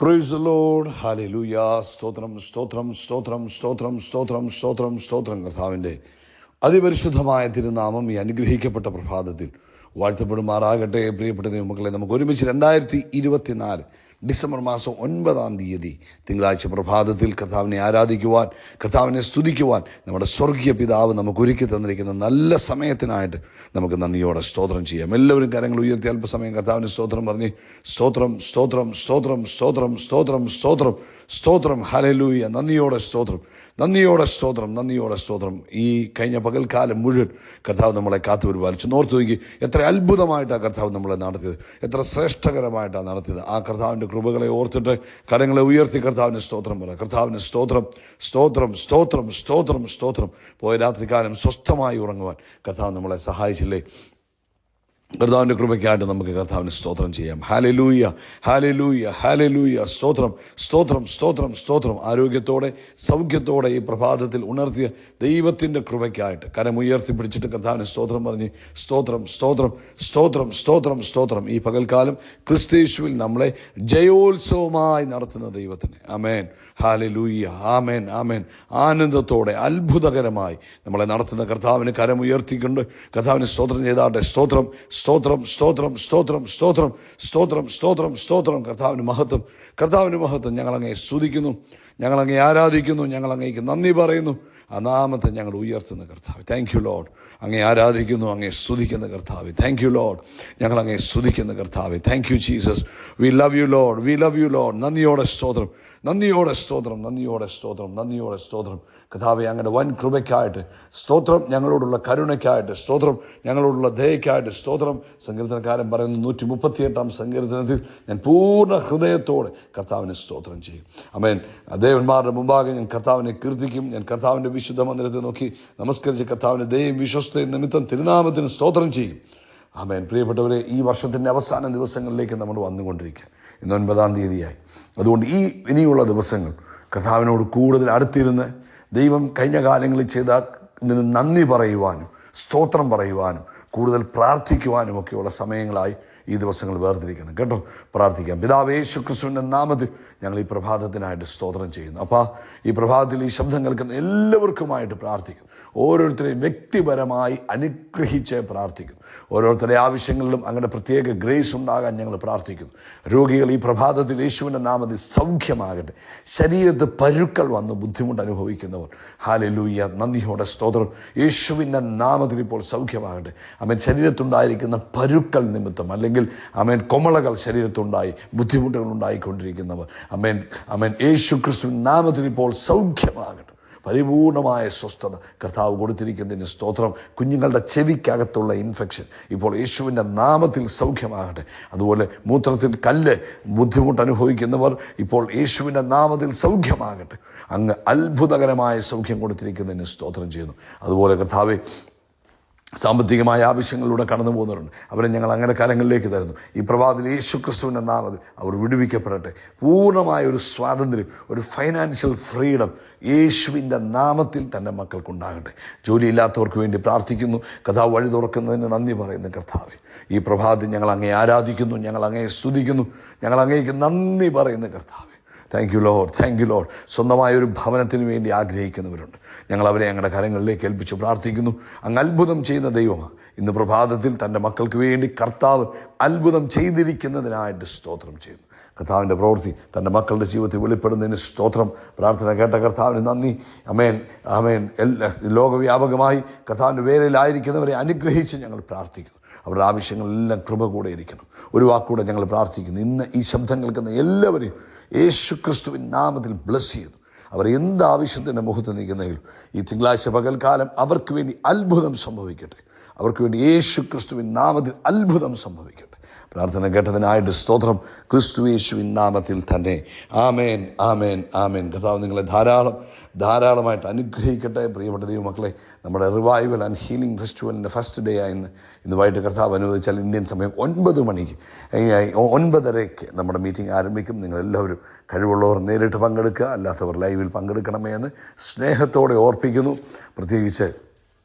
Praise the Lord. Hallelujah. സ്തോത്രം സ്തോത്രം സ്തോത്രം സ്തോത്രം സ്തോത്രം സ്തോത്രം സ്തോത്രം. കർത്താവിൻ്റെ അതിപരിശുദ്ധമായ തിരുനാമം ഈ അനുഗ്രഹിക്കപ്പെട്ട പ്രഭാതത്തിൽ വാഴ്ത്തപ്പെടുമാറാകട്ടെ. പ്രിയപ്പെട്ട ദൈവമക്കളെ, നമുക്ക് ഒരുമിച്ച് 2024 ഡിസംബർ മാസം 9-ാം തീയതി തിങ്കളാഴ്ച പ്രഭാതത്തിൽ കർത്താവിനെ ആരാധിക്കുവാൻ, കർത്താവിനെ സ്തുതിക്കുവാൻ നമ്മുടെ സ്വർഗീയ പിതാവ് നമുക്ക് ഒരുക്കി തന്നിരിക്കുന്ന നല്ല സമയത്തിനായിട്ട് നമുക്ക് നന്ദിയോടെ സ്തോത്രം ചെയ്യാം. എല്ലാവരും കരങ്ങൾ ഉയർത്തി അല്പസമയം കർത്താവിന് സ്തോത്രം പറഞ്ഞ് സ്തോത്രം സ്തോത്രം സ്തോത്രം സ്തോത്രം സ്തോത്രം സ്തോത്രം സ്തോത്രം. ഹല്ലേലൂയ. നന്ദിയോടെ സ്തോത്രം, നന്ദിയോടെ സ്തോത്രം, നന്ദിയോടെ സ്തോത്രം. ഈ കഴിഞ്ഞ പകൽക്കാലം മുഴുവൻ കർത്താവ് നമ്മളെ കാത്തു പരിപാലിച്ചു. നോർത്തു നോക്കി, എത്ര അത്ഭുതമായിട്ടാണ് കർത്താവ് നമ്മളെ നടത്തിയത്, എത്ര ശ്രേഷ്ഠകരമായിട്ടാണ് നടത്തിയത്. ആ കർത്താവിൻ്റെ കൃപകളെ ഓർത്തിട്ട് കരങ്ങളെ ഉയർത്തി കർത്താവിന് സ്തോത്രം പറയാം. കർത്താവിന് സ്തോത്രം സ്തോത്രം സ്തോത്രം സ്തോത്രം സ്തോത്രം. പോയ രാത്രികാലം സ്വസ്ഥമായി ഉറങ്ങുവാൻ കർത്താവ് നമ്മളെ സഹായിച്ചില്ലേ? കർത്താവിൻ്റെ കൃപയ്ക്കായിട്ട് നമുക്ക് കർത്താവിന് സ്തോത്രം ചെയ്യാം. Hallelujah, hallelujah, hallelujah. സ്തോത്രം സ്തോത്രം സ്തോത്രം സ്തോത്രം. ആരോഗ്യത്തോടെ സൗഖ്യത്തോടെ ഈ പ്രഭാതത്തിൽ ഉണർത്തിയ ദൈവത്തിൻ്റെ കൃപയ്ക്കായിട്ട് കരമുയർത്തി പിടിച്ചിട്ട് കർത്താവിന് സ്തോത്രം പറഞ്ഞ് സ്തോത്രം സ്തോത്രം സ്തോത്രം സ്തോത്രം സ്തോത്രം. ഈ പകൽക്കാലം ക്രിസ്തയേശുവിൽ നമ്മളെ ജയോത്സവമായി നടത്തുന്ന ദൈവത്തിന് ആമേൻ, ഹല്ലേലൂയ, ആമേൻ, ആമേൻ. ആനന്ദത്തോടെ അത്ഭുതകരമായി നമ്മളെ നടത്തുന്ന കർത്താവിന് കരമുയർത്തിക്കൊണ്ട് കർത്താവിന് സ്തോത്രം ചെയ്താട്ടെ. സ്തോത്രം സ്തോത്രം സ്തോത്രം സ്തോത്രം സ്തോത്രം സ്തോത്രം സ്തോത്രം സ്തോത്രം. കർത്താവിന് മഹത്വം, കർത്താവിന് മഹത്വം. ഞങ്ങളങ്ങേ സ്തുതിക്കുന്നു, ഞങ്ങളങ്ങേ ആരാധിക്കുന്നു, ഞങ്ങളങ്ങേക്ക് നന്ദി പറയുന്നു. ആ നാമത്തെ ഞങ്ങൾ ഉയർത്തുന്ന കർത്താവ്. Thank you Lord. അങ്ങേ ആരാധിക്കുന്നു, അങ്ങേ സ്തുതിക്കുന്ന കർത്താവ്. Thank you Lord. ഞങ്ങളങ്ങേ സ്തുതിക്കുന്ന കർത്താവ്. Thank you Jesus. We love you Lord, we love you Lord. നന്ദിയോടെ സ്തോത്രം, നന്ദിയോടെ സ്തോത്രം, നന്ദിയോടെ സ്തോത്രം, നന്ദിയോടെ സ്തോത്രം. കർത്താവേ, അങ്ങയുടെ വൻ കൃപയ്ക്കായിട്ട് സ്തോത്രം, ഞങ്ങളോടുള്ള കരുണയ്ക്കായിട്ട് സ്തോത്രം, ഞങ്ങളോടുള്ള ദയയ്ക്കായിട്ട് സ്തോത്രം. സങ്കീർത്തനക്കാരൻ പറയുന്നു 138-ാം സങ്കീർത്തനത്തിൽ, ഞാൻ പൂർണ്ണ ഹൃദയത്തോടെ കർത്താവിന് സ്തോത്രം ചെയ്യും. ആമേൻ. ദേവന്മാരുടെ മുമ്പാകെ ഞാൻ കർത്താവിനെ കീർത്തിക്കും. ഞാൻ കർത്താവിൻ്റെ വിശുദ്ധ മന്ദിരത്തെ നോക്കി നമസ്കരിച്ച് കർത്താവിൻ്റെ ദയയും വിശ്വസ്തയും നിമിത്തം തിരുനാമത്തിന് സ്തോത്രം ചെയ്യും. ആമേൻ. പ്രിയപ്പെട്ടവരെ, ഈ വർഷത്തിൻ്റെ അവസാന ദിവസങ്ങളിലേക്ക് നമ്മൾ വന്നുകൊണ്ടിരിക്കുക. ഇന്ന് 9-ാം തീയതിയായി. അതുകൊണ്ട് ഈ ഇനിയുള്ള ദിവസങ്ങൾ കർത്താവിനോട് കൂടുതൽ അടുത്തിരുന്ന് ദൈവം കഴിഞ്ഞ കാലങ്ങളിൽ ചെയ്ത ഇതിന് നന്ദി പറയുവാനും സ്തോത്രം പറയുവാനും കൂടുതൽ പ്രാർത്ഥിക്കുവാനും ഒക്കെയുള്ള സമയങ്ങളായി ഈ ദിവസങ്ങൾ വേർതിരിക്കണം കേട്ടോ. പ്രാർത്ഥിക്കാം. പിതാവേ, യേശു ക്രിസ്തുവിൻ്റെ നാമത്തിൽ ഞങ്ങൾ ഈ പ്രഭാതത്തിനായിട്ട് സ്തോത്രം ചെയ്യുന്നു. അപ്പോൾ ഈ പ്രഭാതത്തിൽ ഈ ശബ്ദം കേൾക്കുന്ന എല്ലാവർക്കുമായിട്ട് പ്രാർത്ഥിക്കുന്നു. ഓരോരുത്തരെയും വ്യക്തിപരമായി അനുഗ്രഹിച്ച് പ്രാർത്ഥിക്കുന്നു. ഓരോരുത്തരുടെ ആവശ്യങ്ങളിലും അങ്ങനെ പ്രത്യേക ഗ്രേസ് ഉണ്ടാകാൻ ഞങ്ങൾ പ്രാർത്ഥിക്കുന്നു. രോഗികൾ ഈ പ്രഭാതത്തിൽ യേശുവിൻ്റെ നാമത്തിൽ സൗഖ്യമാകട്ടെ. ശരീരത്ത് പരുക്കൾ വന്ന് ബുദ്ധിമുട്ട് അനുഭവിക്കുന്നവർ, ഹല്ലേലൂയ, നന്ദിയോടെ സ്തോത്രം. യേശുവിൻ്റെ നാമത്തിൽ ഇപ്പോൾ സൗഖ്യമാകട്ടെ. അവൻ ശരീരത്തുണ്ടായിരിക്കുന്ന പരുക്കൾ നിമിത്തം അല്ലെങ്കിൽ അമേൻ കൊമളകൾ ശരീരത്തുണ്ടായി ബുദ്ധിമുട്ടുകൾ ഉണ്ടായിക്കൊണ്ടിരിക്കുന്നവർ, അമേൻ അമേൻ, യേശു ക്രിസ്തുവിൻ നാമത്തിൽ ഇപ്പോൾ സൗഖ്യമാകട്ടെ. പരിപൂർണമായ സ്വസ്ഥത കർത്താവ് കൊടുത്തിരിക്കുന്നതിന് സ്തോത്രം. കുഞ്ഞുങ്ങളുടെ ചെവിക്കകത്തുള്ള ഇൻഫെക്ഷൻ ഇപ്പോൾ യേശുവിൻ്റെ നാമത്തിൽ സൗഖ്യമാകട്ടെ. അതുപോലെ മൂത്രത്തിൽ കല്ല് ബുദ്ധിമുട്ട് അനുഭവിക്കുന്നവർ ഇപ്പോൾ യേശുവിൻ്റെ നാമത്തിൽ സൗഖ്യമാകട്ടെ. അങ്ങ് അത്ഭുതകരമായ സൗഖ്യം കൊടുത്തിരിക്കുന്നതിന് സ്തോത്രം ചെയ്യുന്നു. അതുപോലെ കർത്താവേ, സാമ്പത്തികമായ ആവശ്യങ്ങളിലൂടെ കടന്നു പോകുന്നവരുണ്ട്, അവരെ ഞങ്ങൾ അങ്ങനെ കരങ്ങളിലേക്ക് തരുന്നു. ഈ പ്രഭാതത്തിൽ യേശു ക്രിസ്തുവിൻ്റെ നാമത്തിൽ അവർ വിടുവിക്കപ്പെടട്ടെ. പൂർണ്ണമായ ഒരു സ്വാതന്ത്ര്യം, ഒരു ഫൈനാൻഷ്യൽ ഫ്രീഡം യേശുവിൻ്റെ നാമത്തിൽ തൻ്റെ മക്കൾക്കുണ്ടാകട്ടെ. ജോലിയില്ലാത്തവർക്ക് വേണ്ടി പ്രാർത്ഥിക്കുന്നു. കർത്താവ് വഴി തുറക്കുന്നതിന് നന്ദി പറയുന്നു. കർത്താവേ, ഈ പ്രഭാതത്തിൽ ഞങ്ങൾ അങ്ങേ ആരാധിക്കുന്നു, ഞങ്ങൾ അങ്ങേ സ്തുതിക്കുന്നു, ഞങ്ങൾ അങ്ങേക്ക് നന്ദി പറയുന്നു. കർത്താവേ, thank you Lord, thank you Lord. സ്വന്തമായൊരു ഭവനത്തിന് വേണ്ടി ആഗ്രഹിക്കുന്നവരുണ്ട്, ഞങ്ങൾ അവരെ ഞങ്ങളുടെ കരങ്ങളിലേക്ക് ഏൽപ്പിച്ച് പ്രാർത്ഥിക്കുന്നു. അങ്ങ് അത്ഭുതം ചെയ്യുന്ന ദൈവമാണ്. ഇന്ന് പ്രഭാതത്തിൽ തൻ്റെ മക്കൾക്ക് വേണ്ടി കർത്താവ് അത്ഭുതം ചെയ്തിരിക്കുന്നതിനായിട്ട് സ്തോത്രം ചെയ്യുന്നു. കർത്താവിൻ്റെ പ്രവൃത്തി തൻ്റെ മക്കളുടെ ജീവിതത്തിൽ വെളിപ്പെടുന്നതിന് സ്തോത്രം. പ്രാർത്ഥന കേട്ട കർത്താവിന് നന്ദി. അമേൻ, അമേൻ. ലോകവ്യാപകമായി കർത്താവിൻ്റെ വേലയിലായിരിക്കുന്നവരെ അനുഗ്രഹിച്ച് ഞങ്ങൾ പ്രാർത്ഥിക്കുന്നു. അവരുടെ ആവശ്യങ്ങളെല്ലാം കൃപ കൂടെ ഇരിക്കണം. ഒരു വാക്കുകൂടെ ഞങ്ങൾ പ്രാർത്ഥിക്കുന്നു. ഇന്ന് ഈ ശബ്ദം കേൾക്കുന്ന എല്ലാവരെയും യേശു ക്രിസ്തുവിൻ നാമത്തിൽ ബ്ലസ് ചെയ്യുന്നു. അവർ എന്ത് ആവശ്യത്തിൻ്റെ മുഖത്ത് നിൽക്കുന്നെങ്കിലും ഈ തിങ്കളാഴ്ച പകൽക്കാലം അവർക്ക് വേണ്ടി അത്ഭുതം സംഭവിക്കട്ടെ. അവർക്ക് വേണ്ടി യേശു ക്രിസ്തുവിൻ നാമത്തിൽ അത്ഭുതം സംഭവിക്കട്ടെ. പ്രാർത്ഥന കേട്ടതിനായിട്ട് സ്തോത്രം. ക്രിസ്തു യേശുവിൻ നാമത്തിൽ തന്നെ. ആമേൻ, ആമേൻ, ആമേൻ. കർത്താവ് നിങ്ങളെ ധാരാളമായിട്ട് അനുഗ്രഹിക്കട്ടെ. പ്രിയപ്പെട്ട ദൈവമക്കളെ, നമ്മുടെ റിവൈവൽ ആൻഡ് ഹീലിംഗ് ഫെസ്റ്റിവലിൻ്റെ ഫസ്റ്റ് ഡേ ആയിരുന്നു ഇന്ന് വൈകിട്ട്. കർത്താവ് അനുവദിച്ചാൽ ഇന്ത്യൻ സമയം 9 മണിക്ക് 9:30 നമ്മുടെ മീറ്റിംഗ് ആരംഭിക്കും. നിങ്ങളെല്ലാവരും കഴിവുള്ളവർ നേരിട്ട് പങ്കെടുക്കുക, അല്ലാത്തവർ ലൈവിൽ പങ്കെടുക്കണമേ എന്ന് സ്നേഹത്തോടെ ഓർപ്പിക്കുന്നു. പ്രത്യേകിച്ച്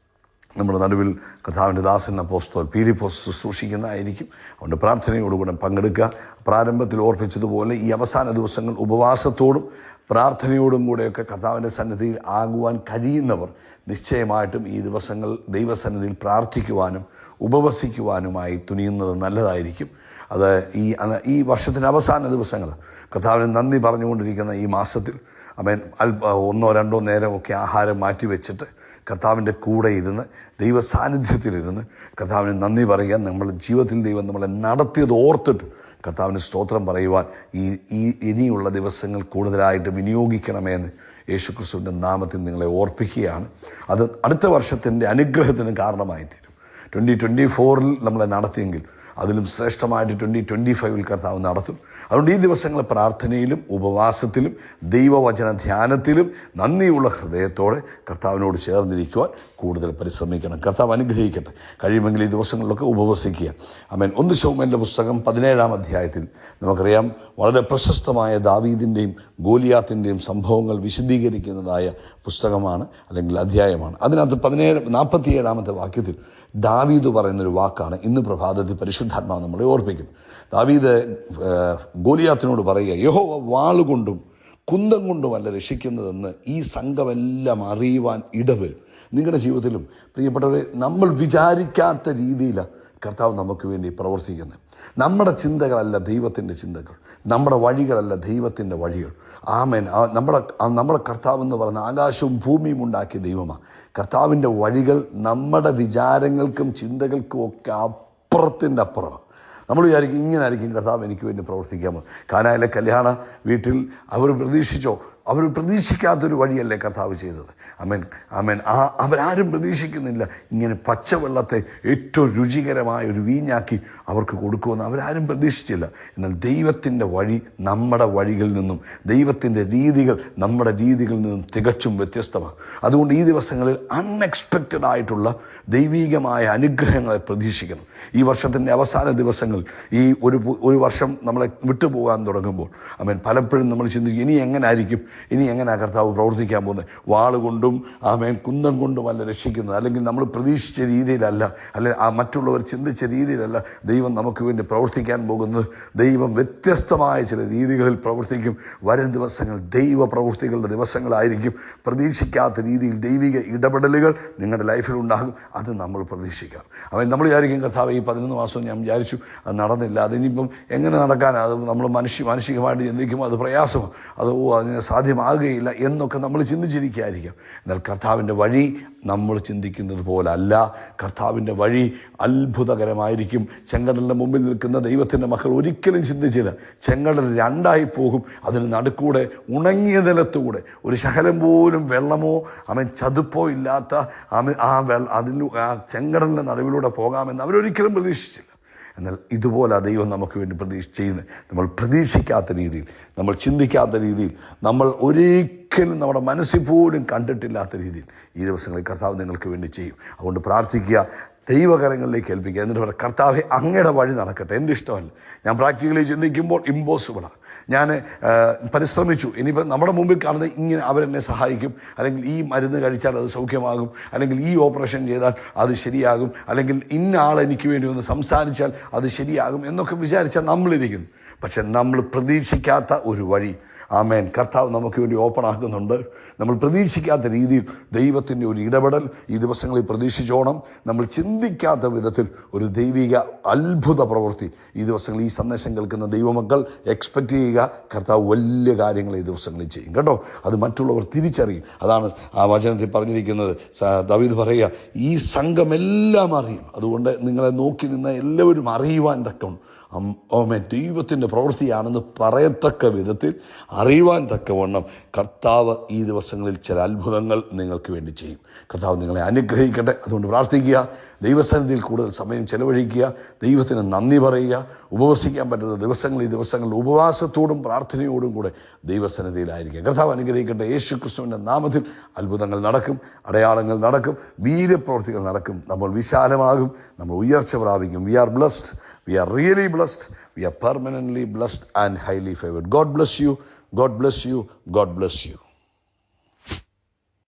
നമ്മുടെ നടുവിൽ കർത്താവിൻ്റെ ദാസൻ അപ്പോസ്തലൻ പീലിപ്പോസ് ശുശ്രൂഷിക്കുന്നതായിരിക്കും. അതുകൊണ്ട് പ്രാർത്ഥനയോടുകൂടെ പങ്കെടുക്കുക. പ്രാരംഭത്തിൽ ഓർപ്പിച്ചതുപോലെ ഈ അവസാന ദിവസങ്ങൾ ഉപവാസത്തോടും പ്രാർത്ഥനയോടും കൂടെയൊക്കെ കർത്താവിൻ്റെ സന്നിധിയിൽ ആകുവാൻ കഴിയുന്നവർ നിശ്ചയമായിട്ടും ഈ ദിവസങ്ങൾ ദൈവസന്നിധിയിൽ പ്രാർത്ഥിക്കുവാനും ഉപവസിക്കുവാനുമായി തുനിയുന്നത് നല്ലതായിരിക്കും. അത് ഈ വർഷത്തിൻ്റെ അവസാന ദിവസങ്ങൾ കർത്താവിന് നന്ദി പറഞ്ഞുകൊണ്ടിരിക്കുന്ന ഈ മാസത്തിൽ ഒന്നോ രണ്ടോ നേരമൊക്കെ ആഹാരം മാറ്റിവെച്ചിട്ട് കർത്താവിൻ്റെ കൂടെ ഇരുന്ന് ദൈവ സാന്നിധ്യത്തിലിരുന്ന് കർത്താവിന് നന്ദി പറയുക. നമ്മുടെ ജീവിതത്തിൽ ദൈവം നമ്മളെ നടത്തിയത് ഓർത്തിട്ട് കർത്താവിന് സ്തോത്രം പറയുവാൻ ഇനിയുള്ള ദിവസങ്ങൾ കൂടുതലായിട്ട് വിനിയോഗിക്കണമെന്ന് യേശുക്രിസ്തുവിൻ്റെ നാമത്തിൽ നിങ്ങളെ ഓർപ്പിക്കുകയാണ്. അത് അടുത്ത വർഷത്തിൻ്റെ അനുഗ്രഹത്തിന് കാരണമായി തീരും. 2024 നമ്മളെ നടത്തിയെങ്കിൽ അതിലും ശ്രേഷ്ഠമായിട്ട് 2025 കർത്താവ് നടത്തും. അതുകൊണ്ട് ഈ ദിവസങ്ങൾ പ്രാർത്ഥനയിലും ഉപവാസത്തിലും ദൈവവചന ധ്യാനത്തിലും നന്ദിയുള്ള ഹൃദയത്തോടെ കർത്താവിനോട് ചേർന്നിരിക്കുവാൻ കൂടുതൽ പരിശ്രമിക്കണം. കർത്താവ് അനുഗ്രഹിക്കട്ടെ. കഴിയുമെങ്കിൽ ഈ ദിവസങ്ങളിലൊക്കെ ഉപവസിക്കുക. ആമേൻ. 1 ശമൂവേലിൻ്റെ പുസ്തകം 17-ാം അധ്യായത്തിൽ നമുക്കറിയാം വളരെ പ്രശസ്തമായ ദാവീദിൻ്റെയും ഗോലിയാത്തിൻ്റെയും സംഭവങ്ങൾ വിശദീകരിക്കുന്നതായ പുസ്തകമാണ്, അല്ലെങ്കിൽ അധ്യായമാണ്. അതിനകത്ത് 47-ാമത്തെ വാക്യത്തിൽ ദാവീദ് പറയുന്നൊരു വാക്കാണ് ഇന്ന് പ്രഭാതത്തിൽ പരിശുദ്ധാത്മാവ് നമ്മളെ ഓർപ്പിക്കുന്നത്. ദാവീദ് ഗോലിയാത്തിനോട് പറയുക, യഹോവ വാളുകൊണ്ടും കുന്തം കൊണ്ടുമല്ല രക്ഷിക്കുന്നതെന്ന് ഈ സംഘമെല്ലാം അറിയുവാൻ ഇടവരും. നിങ്ങളുടെ ജീവിതത്തിലും പ്രിയപ്പെട്ടവരെ, നമ്മൾ വിചാരിക്കാത്ത രീതിയിലാണ് കർത്താവ് നമുക്ക് വേണ്ടി പ്രവർത്തിക്കുന്നത്. നമ്മുടെ ചിന്തകളല്ല ദൈവത്തിൻ്റെ ചിന്തകൾ, നമ്മുടെ വഴികളല്ല ദൈവത്തിൻ്റെ വഴികൾ. ആമേൻ. നമ്മുടെ കർത്താവ് എന്ന് പറയുന്ന ആകാശവും ഭൂമിയും ഉണ്ടാക്കിയ ദൈവമാണ്. കർത്താവിൻ്റെ വഴികൾ നമ്മുടെ വിചാരങ്ങൾക്കും ചിന്തകൾക്കും ഒക്കെ അപ്പുറത്തിൻ്റെ അപ്പുറമാണ്. നമ്മൾ വിചാരിക്കും ഇങ്ങനെ ആയിരിക്കും കർത്താവ് എനിക്ക് വേണ്ടി പ്രവർത്തിക്കാമോ. കാനായിലെ കല്യാണ വീട്ടിൽ അവർ പ്രതീക്ഷിച്ചോ? അവർ പ്രതീക്ഷിക്കാത്തൊരു വഴിയല്ലേ കർത്താവ് ചെയ്തത്. ആമേൻ, ആമേൻ. അവരാരും പ്രതീക്ഷിക്കുന്നില്ല ഇങ്ങനെ പച്ചവെള്ളത്തെ ഏറ്റവും രുചികരമായ ഒരു വീഞ്ഞാക്കി അവർക്ക് കൊടുക്കുമെന്ന് അവരാരും പ്രതീക്ഷിച്ചില്ല. എന്നാൽ ദൈവത്തിൻ്റെ വഴി നമ്മുടെ വഴികളിൽ നിന്നും, ദൈവത്തിൻ്റെ രീതികൾ നമ്മുടെ രീതികളിൽ നിന്നും തികച്ചും വ്യത്യസ്തമാണ്. അതുകൊണ്ട് ഈ ദിവസങ്ങളിൽ അൺഎക്സ്പെക്റ്റഡ് ആയിട്ടുള്ള ദൈവീകമായ അനുഗ്രഹങ്ങളെ പ്രതീക്ഷിക്കണം. ഈ വർഷത്തിൻ്റെ അവസാന ദിവസങ്ങൾ, ഈ ഒരു വർഷം നമ്മളെ വിട്ടുപോകാൻ തുടങ്ങുമ്പോൾ ആമേൻ, പലപ്പോഴും നമ്മൾ ചിന്തിക്കും ഇനി എങ്ങനായിരിക്കും, ഇനി എങ്ങനെ കർത്താവ് പ്രവർത്തിക്കാൻ പോകുന്നത്. വാളുകൊണ്ടും ആമേൻ കുന്തം കൊണ്ടുമല്ല രക്ഷിക്കുന്നത്, അല്ലെങ്കിൽ നമ്മൾ പ്രതീക്ഷിച്ച രീതിയിലല്ല, അല്ലെങ്കിൽ മറ്റുള്ളവർ ചിന്തിച്ച രീതിയിലല്ല ദൈവം നമുക്ക് വേണ്ടി പ്രവർത്തിക്കാൻ പോകുന്നത്. ദൈവം വ്യത്യസ്തമായ ചില രീതികളിൽ പ്രവർത്തിക്കും. വരും ദിവസങ്ങൾ ദൈവ പ്രവൃത്തികളുടെ ദിവസങ്ങളായിരിക്കും. പ്രതീക്ഷിക്കാത്ത രീതിയിൽ ദൈവിക ഇടപെടലുകൾ നിങ്ങളുടെ ലൈഫിൽ ഉണ്ടാകും. അത് നമ്മൾ പ്രതീക്ഷിക്കണം. നമ്മൾ വിചാരിക്കും കർത്താവ് ഈ 11 മാസവും ഞാൻ വിചാരിച്ചു അത് നടന്നില്ല, അതിനിപ്പം എങ്ങനെ നടക്കാനാണ്, അത് നമ്മൾ മാനസികമായിട്ട് ചിന്തിക്കുമ്പോൾ അത് പ്രയാസമാണ്, അത് അതിന് സാധ്യമാകുകയില്ല എന്നൊക്കെ നമ്മൾ ചിന്തിച്ചിരിക്കുകയായിരിക്കും. എന്നാൽ കർത്താവിൻ്റെ വഴി നമ്മൾ ചിന്തിക്കുന്നത് പോലല്ല. കർത്താവിൻ്റെ വഴി അത്ഭുതകരമായിരിക്കും. ചെങ്കടലിൻ്റെ മുമ്പിൽ നിൽക്കുന്ന ദൈവത്തിൻ്റെ മക്കൾ ഒരിക്കലും ചിന്തിച്ചില്ല ചെങ്കടൽ രണ്ടായി പോകും, അതിന് നടുക്കൂടെ ഉണങ്ങിയ നിലത്തൂടെ ഒരു ശകലം പോലും വെള്ളമോ ചതുപ്പോ ഇല്ലാത്ത ആ ചെങ്കടലിൻ്റെ നടുവിലൂടെ പോകാമെന്ന് അവരൊരിക്കലും പ്രതീക്ഷിച്ചില്ല. എന്നാൽ ഇതുപോലെ ദൈവം നമുക്ക് വേണ്ടി ചെയ്യുന്നത് നമ്മൾ പ്രതീക്ഷിക്കാത്ത രീതിയിൽ, നമ്മൾ ചിന്തിക്കാത്ത രീതിയിൽ, നമ്മൾ ഒരിക്കലും നമ്മുടെ മനസ്സിൽ പോലും കണ്ടിട്ടില്ലാത്ത രീതിയിൽ ഈ ദിവസങ്ങളിൽ കർത്താവ് നിങ്ങൾക്ക് വേണ്ടി ചെയ്യും. അതുകൊണ്ട് പ്രാർത്ഥിക്കുക, ദൈവകരങ്ങളിലേക്ക് ഏൽപ്പിക്കുക. എന്നിട്ട് പറയാം, കർത്താവെ അങ്ങയുടെ വഴി നടക്കട്ടെ. എൻ്റെ ഇഷ്ടമല്ല, ഞാൻ പ്രാക്ടിക്കലി ചിന്തിക്കുമ്പോൾ ഇമ്പോസിബിളാണ്. ഞാൻ പരിശ്രമിച്ചു, ഇനിയിപ്പോൾ നമ്മുടെ മുമ്പിൽ കാണുന്നത് ഇങ്ങനെ അവരെന്നെ സഹായിക്കും, അല്ലെങ്കിൽ ഈ മരുന്ന് കഴിച്ചാൽ അത് സൗഖ്യമാകും, അല്ലെങ്കിൽ ഈ ഓപ്പറേഷൻ ചെയ്താൽ അത് ശരിയാകും, അല്ലെങ്കിൽ ഇന്ന ആൾ എനിക്ക് വേണ്ടി ഒന്ന് സംസാരിച്ചാൽ അത് ശരിയാകും എന്നൊക്കെ വിചാരിച്ചാൽ നമ്മളിരിക്കുന്നു. പക്ഷെ നമ്മൾ പ്രതീക്ഷിക്കാത്ത ഒരു വഴി ആമേൻ കർത്താവ് നമുക്ക് വേണ്ടി ഓപ്പൺ ആക്കുന്നുണ്ട്. നമ്മൾ പ്രതീക്ഷിക്കാത്ത രീതിയിൽ ദൈവത്തിൻ്റെ ഒരു ഇടപെടൽ ഈ ദിവസങ്ങളിൽ പ്രതീക്ഷിച്ചോണം. നമ്മൾ ചിന്തിക്കാത്ത വിധത്തിൽ ഒരു ദൈവിക അത്ഭുത പ്രവൃത്തി ഈ ദിവസങ്ങളിൽ ഈ സന്ദേശം കേൾക്കുന്ന ദൈവമക്കൾ എക്സ്പെക്റ്റ് ചെയ്യുക. കർത്താവ് വലിയ കാര്യങ്ങൾ ഈ ദിവസങ്ങളിൽ ചെയ്യും കേട്ടോ. അത് മറ്റുള്ളവർ തിരിച്ചറിയും. അതാണ് ആ വചനത്തിൽ പറഞ്ഞിരിക്കുന്നത്. ദാവീദ് പറയുക, ഈ സംഘമെല്ലാം അറിയും. അതുകൊണ്ട് നിങ്ങളെ നോക്കി നിന്ന് എല്ലാവരും അറിയുവാൻ തക്കവണ്ണം ദൈവത്തിൻ്റെ പ്രവൃത്തിയാണെന്ന് പറയത്തക്ക വിധത്തിൽ അറിയുവാൻ തക്കവണ്ണം കർത്താവ് ഈ ദിവസങ്ങളിൽ ചില അത്ഭുതങ്ങൾ നിങ്ങൾക്ക് വേണ്ടി ചെയ്യും. കർത്താവ് നിങ്ങളെ അനുഗ്രഹിക്കട്ടെ. അതുകൊണ്ട് പ്രാർത്ഥിക്കുക, ദൈവസന്നിധിയിൽ കൂടുതൽ സമയം ചെലവഴിക്കുക, ദൈവത്തിന് നന്ദി പറയുക. ഉപവസിക്കാൻ പറ്റുന്ന ദിവസങ്ങൾ ഈ ദിവസങ്ങളിൽ ഉപവാസത്തോടും പ്രാർത്ഥനയോടും കൂടെ ദൈവസന്നിധിയിലായിരിക്കുക. കർത്താവ് അനുഗ്രഹിക്കട്ടെ. യേശു ക്രിസ്തുവിൻ്റെ നാമത്തിൽ അത്ഭുതങ്ങൾ നടക്കും, അടയാളങ്ങൾ നടക്കും, വീര്യപ്രവൃത്തികൾ നടക്കും. നമ്മൾ വിശാലമാകും, നമ്മൾ ഉയർച്ച പ്രാപിക്കും. We are blessed. We are really blessed. We are permanently blessed and highly favored. God bless you. God bless you. God bless you.